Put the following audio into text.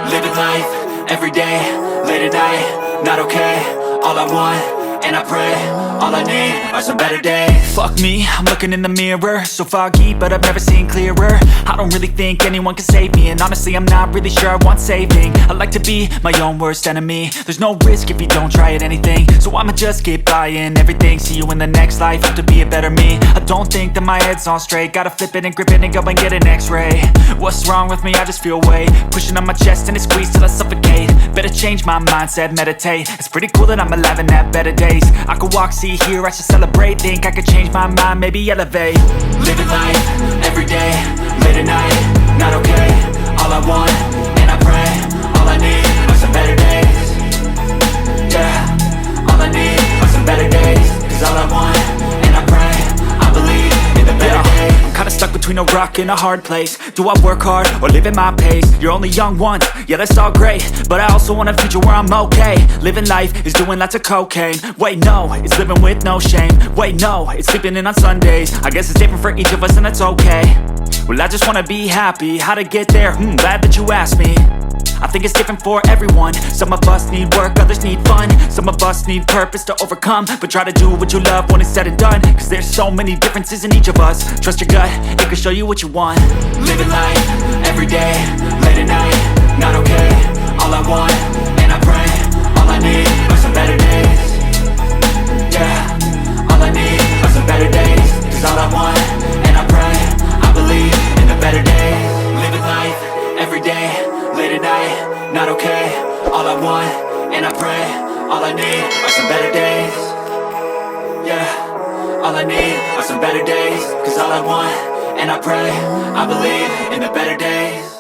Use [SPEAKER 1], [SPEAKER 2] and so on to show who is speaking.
[SPEAKER 1] Living life, everyday, late at night, not okay. All I want, and I pray, all I need are some better days. Fuck me, I'm looking in the mirror, so foggy, but I've never seen clearer. I don't really think anyone can save me, and honestly I'm not really sure I want saving. I like to be my own worst enemy. There's no risk if you don't try at anything, so I'ma just keep buying everything. See you in the next life, have to be a better me. I don't think that my head's on straight, gotta flip it and grip it and go and get an x-ray. What's wrong with me? I just feel weight pushing on my chest and it squeezes till I suffocate. Better change my mindset, meditate. It's pretty cool that I'm alive and have better days. I could walk, see, hear, I should celebrate. Think I could change my mind, maybe elevate. Living life, everyday, late at night, not okay. All I want, and I pray, all I need are some better days. Yeah, all I need are some better days. Cause all I want, and I pray, I believe in the better days. I'm kinda stuck between a rock and a hard place. Do I work hard or live at my pace? You're only young once, yeah that's all great, but I also want a future where I'm okay. Living life is doing lots of cocaine. Wait no, it's living with no shame. Wait no, it's sleeping in on Sundays. I guess it's different for each of us and that's okay. Well I just wanna be happy, how to get there? Glad that you asked me. I think it's different for everyone. Some of us need work, others need fun. Some of us need purpose to overcome. But try to do what you love when it's said and done, cause there's so many differences in each of us. Trust your gut, it can show you what you want. Living life, everyday, late at night, not okay. All I want, and I pray, all I need are some better days. Yeah, all I need are some better days. Cause all I want, and I pray, I believe in the better days. Living life, everyday, late at night, not okay. All I want, and I pray, all I need are some better days. Yeah, all I need are some better days. Cause all I want, and I pray, I believe in the better days.